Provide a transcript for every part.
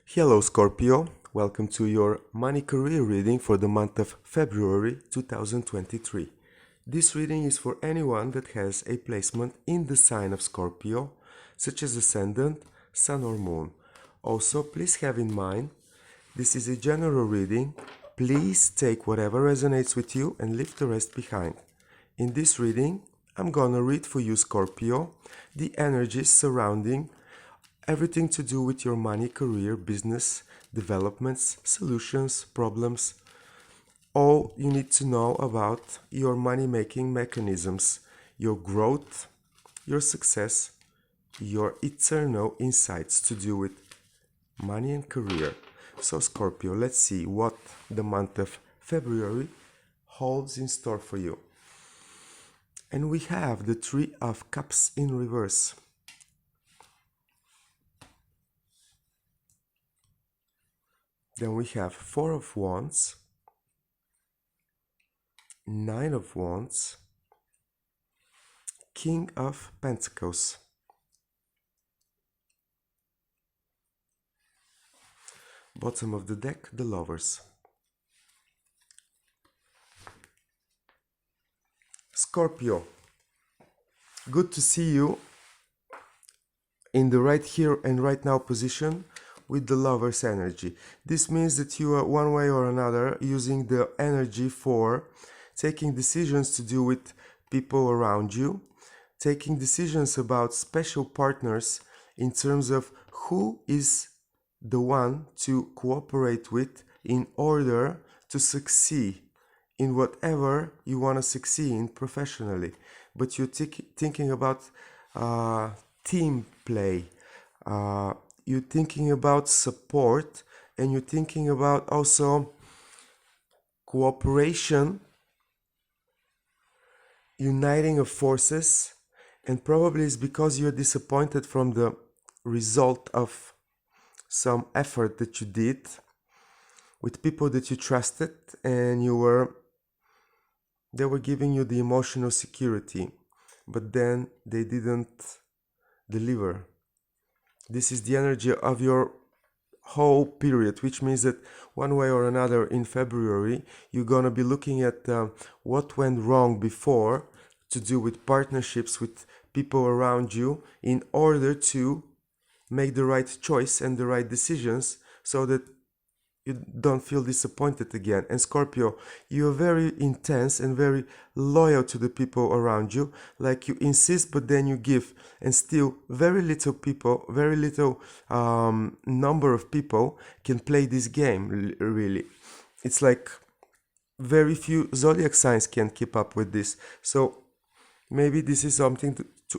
Hello Scorpio, welcome to your money career reading for the month of February 2023. This reading is for anyone that has a placement in the sign of Scorpio, such as ascendant, sun or moon. Also, please have in mind, this is a general reading. Please take whatever resonates with you and leave the rest behind. In this reading, I'm gonna read for you, Scorpio, the energies surrounding everything to do with your money, career, business, developments, solutions, problems, all you need to know about your money-making mechanisms, your growth, your success, your eternal insights to do with money and career. So Scorpio, let's see what the month of February holds in store for you. And we have the Three of Cups in reverse. Then we have Four of Wands, Nine of Wands, King of Pentacles. Bottom of the deck, the Lovers. Scorpio, good to see you in the right here and right now position with the Lovers energy. This means that you are one way or another using the energy for taking decisions to do with people around you, taking decisions about special partners in terms of who is the one to cooperate with in order to succeed in whatever you want to succeed in professionally. But you're thinking about team play, you're thinking about support, and you're thinking about also cooperation, uniting of forces, and probably it's because you're disappointed from the result of some effort that you did with people that you trusted, and they were giving you the emotional security, but then they didn't deliver. This is the energy of your whole period, which means that one way or another in February you're gonna be looking at what went wrong before to do with partnerships with people around you in order to make the right choice and the right decisions so that you don't feel disappointed again. And Scorpio, you're very intense and very loyal to the people around you. Like you insist, but then you give, and still very little people, very little number of people can play this game. Really, it's like very few zodiac signs can keep up with this. So maybe this is something to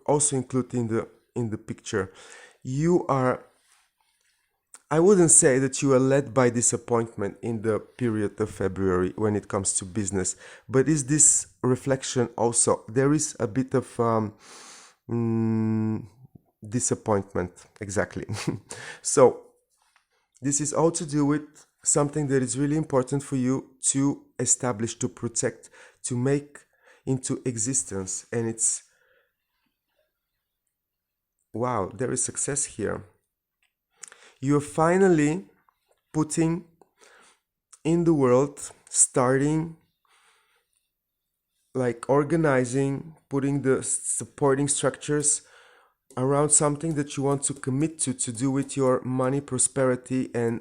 also include in the picture. You are, I wouldn't say that you are led by disappointment in the period of February when it comes to business, but is this reflection also? There is a bit of disappointment, exactly. So this is all to do with something that is really important for you to establish, to protect, to make into existence, and it's, wow, there is success here. You're finally putting in the world, starting like organizing, putting the supporting structures around something that you want to commit to do with your money, prosperity, and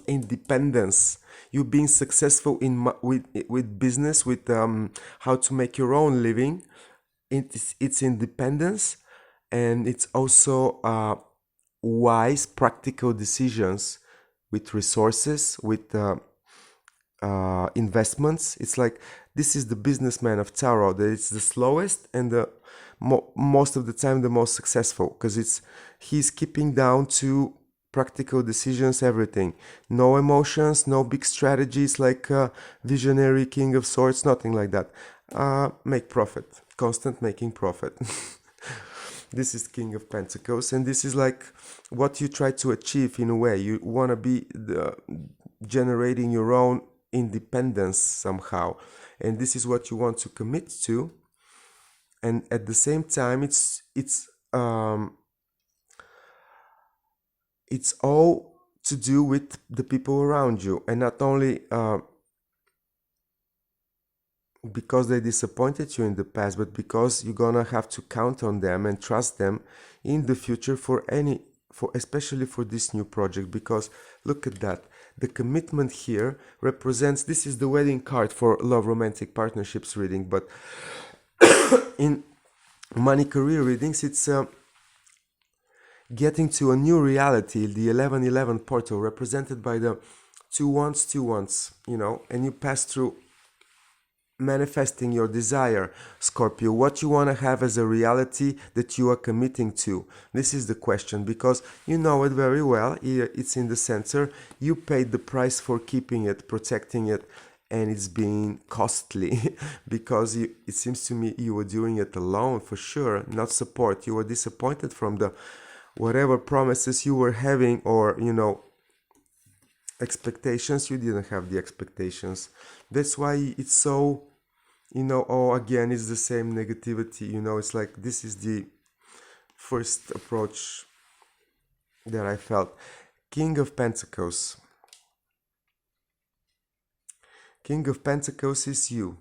independence. You being successful in with business, with how to make your own living. It's independence, and it's also wise, practical decisions with resources, with investments. It's like this is the businessman of tarot, that it's the slowest and the most of the time the most successful, because he's keeping down to practical decisions, everything, no emotions, no big strategies like visionary king of swords, nothing like that. Make profit, constant making profit. This is King of Pentacles, and this is like what you try to achieve in a way. You want to be generating your own independence somehow, and this is what you want to commit to. And at the same time, it's all to do with the people around you, and not only because they disappointed you in the past, but because you're gonna have to count on them and trust them in the future for especially for this new project. Because look at that, the commitment here represents, this is the wedding card for love, romantic partnerships reading, but in money career readings, it's getting to a new reality, the 1111 portal represented by the two wands, you know, and you pass through manifesting your desire, Scorpio, what you want to have as a reality that you are committing to. This is the question, because you know it very well. It's in the center. You paid the price for keeping it, protecting it, and it's being costly because it seems to me you were doing it alone, for sure, not support. You were disappointed from the whatever promises you were having, or, you know, expectations. You didn't have the expectations. That's why it's so, you know, oh, again, it's the same negativity, you know. It's like, this is the first approach that I felt. King of Pentacles. King of Pentacles is you,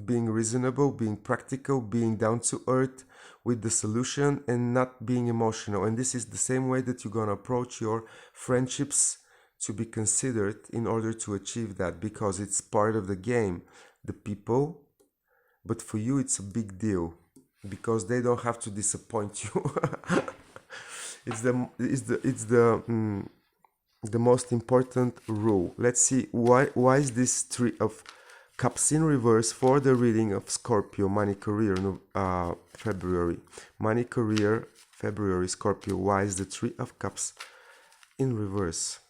being reasonable, being practical, being down to earth with the solution, and not being emotional. And this is the same way that you're gonna approach your friendships, to be considered in order to achieve that, because it's part of the game, the people. But for you, it's a big deal because they don't have to disappoint you. The most important rule. Let's see why is this Three of Cups in reverse for the reading of Scorpio, money career, February. Money career, February, Scorpio. Why is the Three of Cups in reverse?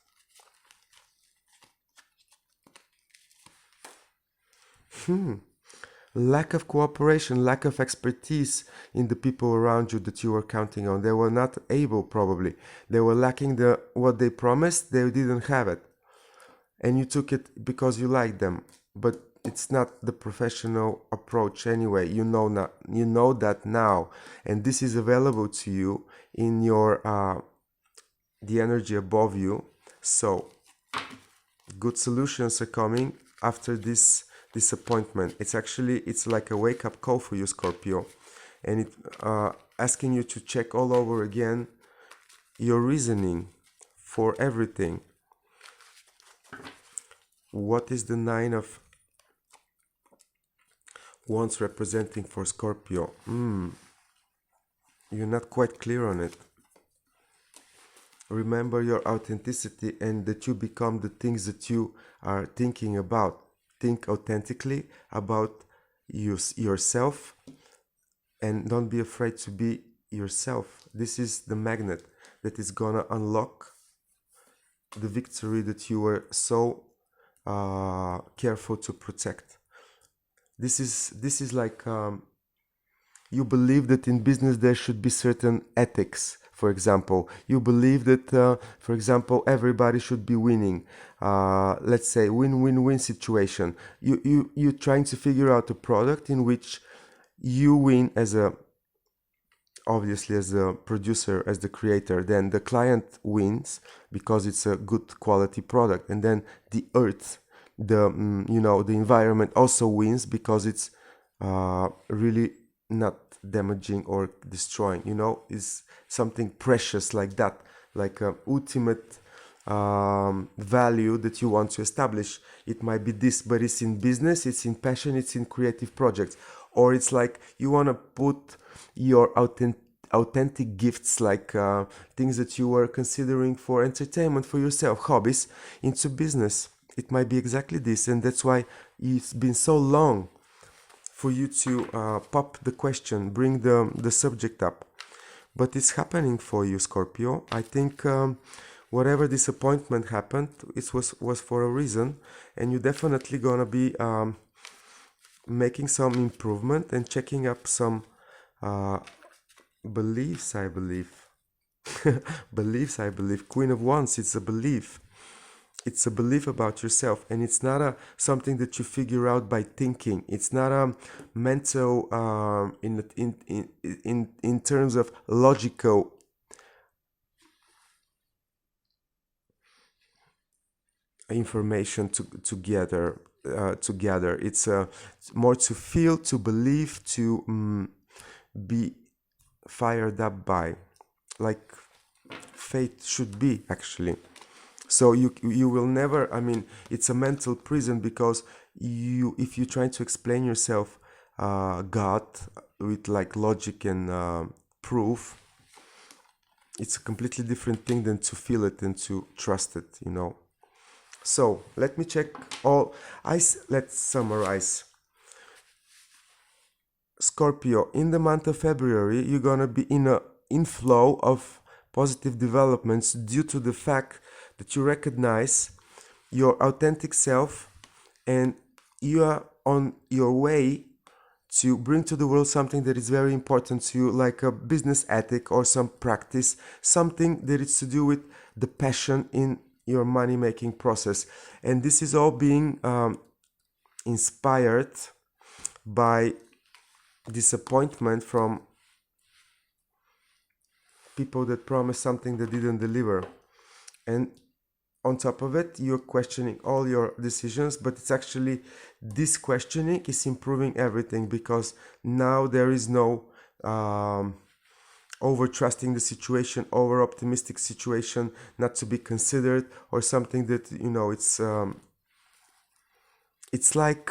Lack of cooperation, lack of expertise in the people around you that you were counting on. They were not able, probably. They were lacking what they promised, they didn't have it. And you took it because you liked them. But it's not the professional approach anyway. You know that now. And this is available to you in your the energy above you. So good solutions are coming after this disappointment. It's like a wake-up call for you, Scorpio, and it asking you to check all over again your reasoning for everything. What is the Nine of Wands representing for Scorpio? You're not quite clear on it. Remember your authenticity, and that you become the things that you are thinking about. Think authentically about yourself, and don't be afraid to be yourself. This is the magnet that is gonna unlock the victory that you were so careful to protect. This is like you believe that in business there should be certain ethics. For example, you believe that, for example, everybody should be winning. Let's say win-win-win situation. You're trying to figure out a product in which you win obviously as a producer, as the creator. Then the client wins because it's a good quality product, and then the earth, the environment also wins because it's really not damaging or destroying, is something precious like that, like a ultimate value that you want to establish. It might be this, but it's in business, it's in passion, it's in creative projects. Or it's like you want to put your authentic gifts, like things that you were considering for entertainment for yourself, hobbies, into business. It might be exactly this, and that's why it's been so long for you to pop the question, bring the subject up. But it's happening for you, Scorpio. I think whatever disappointment happened, it was for a reason, and you're definitely gonna be making some improvement and checking up some beliefs, I believe. Beliefs, I believe. Queen of Wands, it's a belief. It's a belief about yourself, and it's not something that you figure out by thinking. It's not a mental in terms of logical information together. It's more to feel, to believe, to be fired up by, like faith should be actually. So you will never, I mean, it's a mental prison, because if you try to explain yourself God with like logic and proof, it's a completely different thing than to feel it and to trust it, you know. So let me check all. Let's summarize. Scorpio, in the month of February, you're gonna be in a inflow of positive developments due to the fact that you recognize your authentic self, and you are on your way to bring to the world something that is very important to you, like a business ethic or some practice, something that is to do with the passion in your money making process. And this is all being inspired by disappointment from people that promised something that didn't deliver. And on top of it, you're questioning all your decisions, but it's actually, this questioning is improving everything, because now there is no over trusting the situation, over optimistic situation, not to be considered, or something that, you know, it's like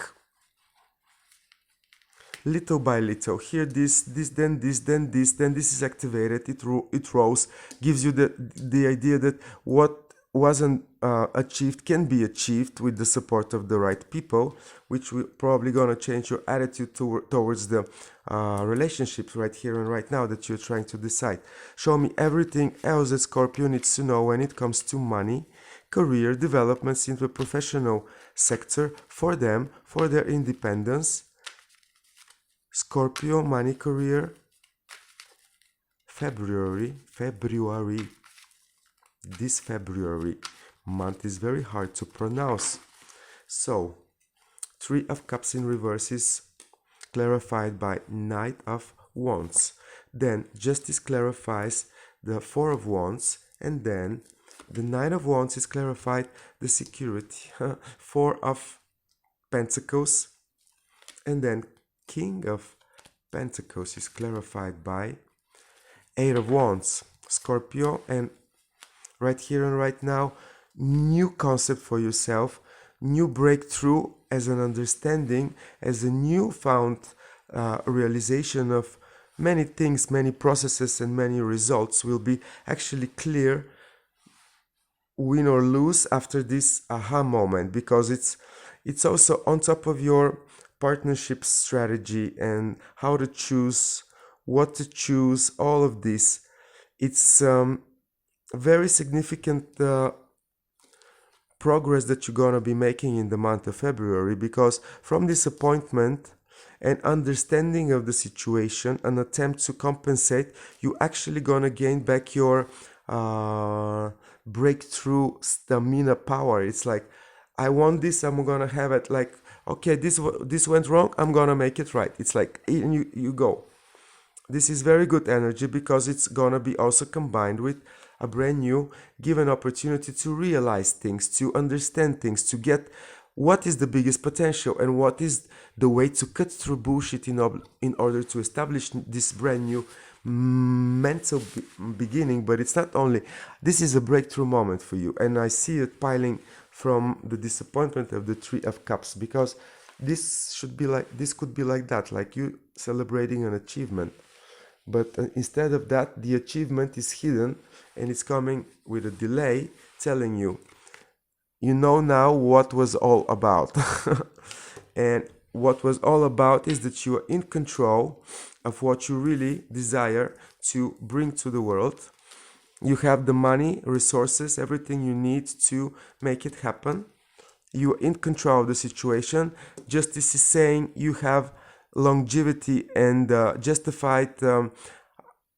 little by little, here this, then this, then this, then this is activated, it rose, gives you the idea that what wasn't achieved can be achieved with the support of the right people, which will probably gonna change your attitude towards the relationships right here and right now that you're trying to decide. Show me everything else that Scorpio needs to know when it comes to money, career, developments in the professional sector for them, for their independence. Scorpio, money, career, February. This February month is very hard to pronounce. So, Three of Cups in reverse is clarified by Knight of Wands. Then Justice clarifies the Four of Wands, and then the Nine of Wands is clarified the security. Four of Pentacles, and then King of Pentacles is clarified by Eight of Wands. Scorpio, and right here and right now, new concept for yourself, new breakthrough as an understanding, as a newfound realization of many things, many processes, and many results will be actually clear, win or lose, after this aha moment, because it's also on top of your partnership strategy and how to choose, what to choose, all of this. It's very significant progress that you're gonna be making in the month of February, because from disappointment and understanding of the situation, an attempt to compensate, you actually gonna gain back your breakthrough stamina power. It's like, I want this, I'm gonna have it. Like, okay, this went wrong, I'm gonna make it right. It's like, you go. This is very good energy, because it's gonna be also combined with a brand new given opportunity to realize things, to understand things, to get what is the biggest potential and what is the way to cut through bullshit in order to establish this brand new mental beginning. But it's not only, this is a breakthrough moment for you, and I see it piling from the disappointment of the Three of Cups, because this should be like, this could be like that, like you celebrating an achievement, but instead of that, the achievement is hidden, and it's coming with a delay, telling you, you know now what was all about. And what was all about is that you are in control of what you really desire to bring to the world. You have the money, resources, everything you need to make it happen. You are in control of the situation. Justice is saying you have longevity and justified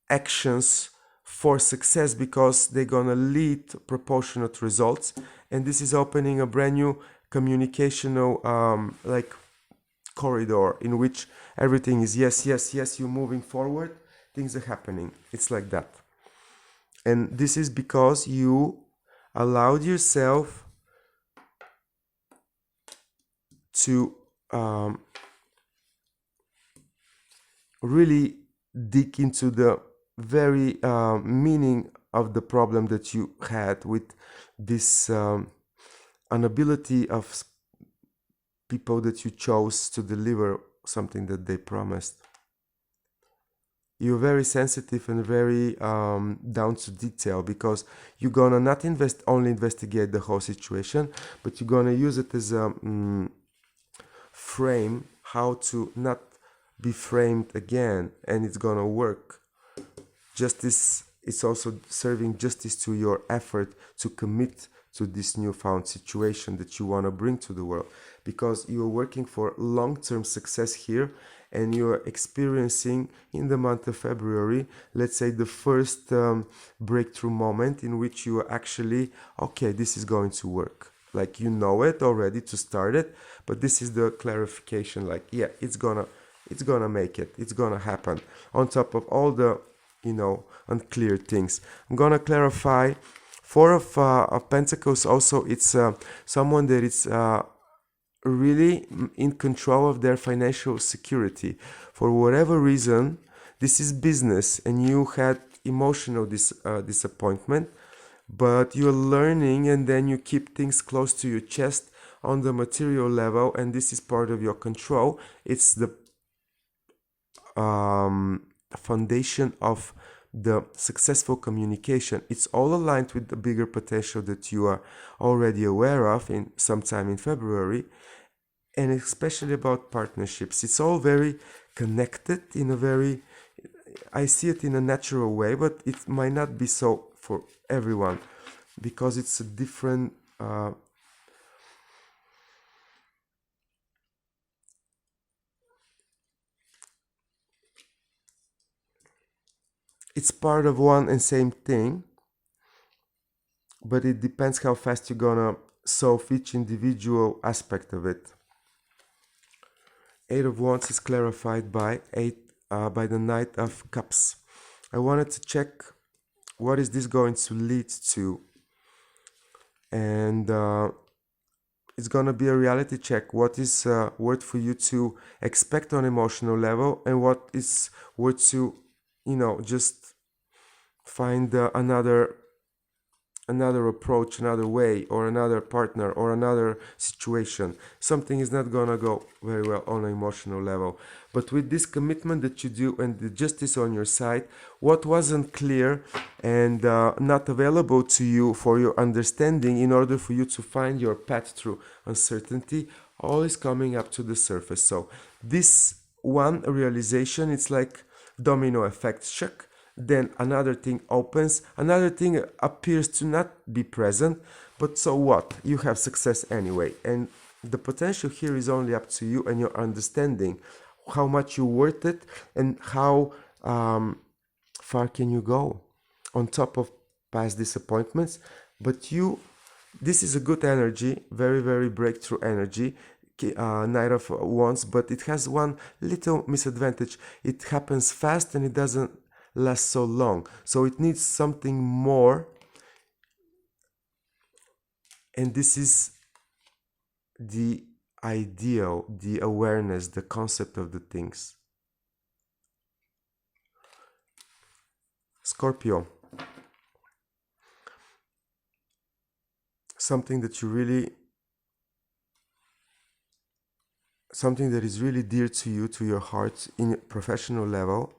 actions for success, because they're gonna lead proportionate results, and this is opening a brand new communicational like corridor in which everything is yes, yes, yes, you're moving forward, things are happening. It's like that. And this is because you allowed yourself to really dig into the very meaning of the problem that you had with this inability of people that you chose to deliver something that they promised. You're very sensitive and very down to detail, because you're gonna not only investigate the whole situation, but you're gonna use it as a frame how to not be framed again, and it's gonna work. Justice is also serving justice to your effort to commit to this newfound situation that you want to bring to the world, because you're working for long-term success here, and you're experiencing in the month of February, let's say, the first breakthrough moment in which you are actually, okay, this is going to work. Like, you know it already to start it, but this is the clarification, like, yeah, it's gonna make it, it's gonna happen, on top of all the unclear things. I'm gonna clarify Four of Pentacles. Also, it's someone that is really in control of their financial security. For whatever reason, this is business, and you had emotional disappointment, but you're learning, and then you keep things close to your chest on the material level, and this is part of your control. It's the foundation of the successful communication. It's all aligned with the bigger potential that you are already aware of in sometime in February, and especially about partnerships. It's all very connected in a very, I see it in a natural way, but it might not be so for everyone, because it's a different it's part of one and same thing, but it depends how fast you're gonna solve each individual aspect of it. Eight of Wands is clarified by the Knight of Cups. I wanted to check what is this going to lead to, and it's gonna be a reality check. What is worth for you to expect on emotional level, and what is worth to just find another approach, another way, or another partner, or another situation. Something is not gonna go very well on an emotional level. But with this commitment that you do and the justice on your side, what wasn't clear and not available to you for your understanding, in order for you to find your path through uncertainty, all is coming up to the surface. So this one realization, it's like domino effect shock. Then another thing opens, another thing appears to not be present, but so what? You have success anyway, and the potential here is only up to you and your understanding, how much you're worth it, and how far can you go on top of past disappointments. But this is a good energy, very, very breakthrough energy, Knight of Wands, but it has one little misadvantage. It happens fast and it doesn't last so long, so it needs something more, and this is the ideal, the awareness, the concept of the things. Scorpio, something that is really dear to you, to your heart, in a professional level.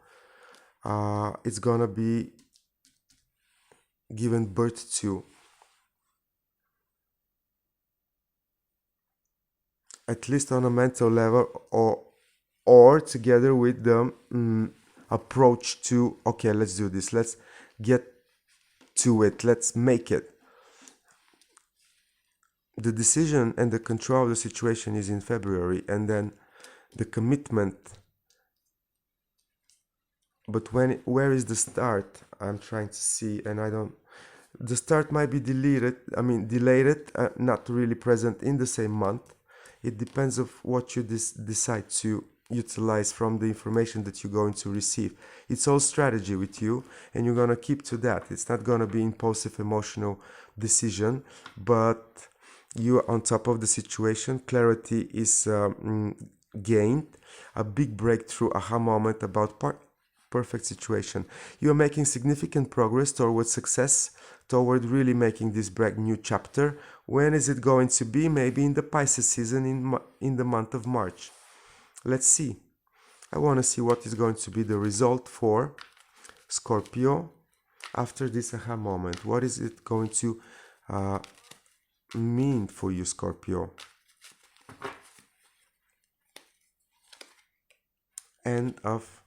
It's gonna be given birth to, at least on a mental level, or together with the approach to, okay, let's do this, let's get to it, let's make it. The decision and the control of the situation is in February, and then the commitment. But where is the start? I'm trying to see, and the start might be delayed, not really present in the same month. It depends of what you decide to utilize from the information that you're going to receive. It's all strategy with you, and you're gonna keep to that. It's not gonna be impulsive, emotional decision, but You are on top of the situation. Clarity is gained. A big breakthrough, aha moment about perfect situation. You are making significant progress towards success, toward really making this brand new chapter. When is it going to be? Maybe in the Pisces season in the month of March. Let's see. I want to see what is going to be the result for Scorpio after this aha moment. What is it going to mean for you, Scorpio? End of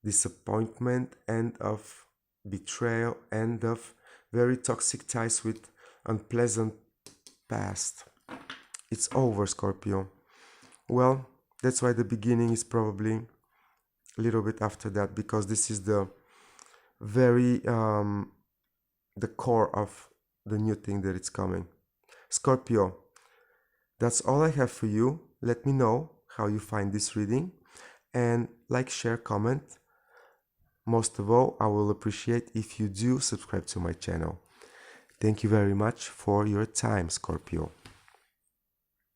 disappointment, end of betrayal, end of very toxic ties with unpleasant past. It's over, Scorpio. Well, that's why the beginning is probably a little bit after that, because this is the very the core of the new thing that it's coming. Scorpio, that's all I have for you. Let me know how you find this reading, and like, share, comment. Most of all, I will appreciate if you do subscribe to my channel. Thank you very much for your time, Scorpio.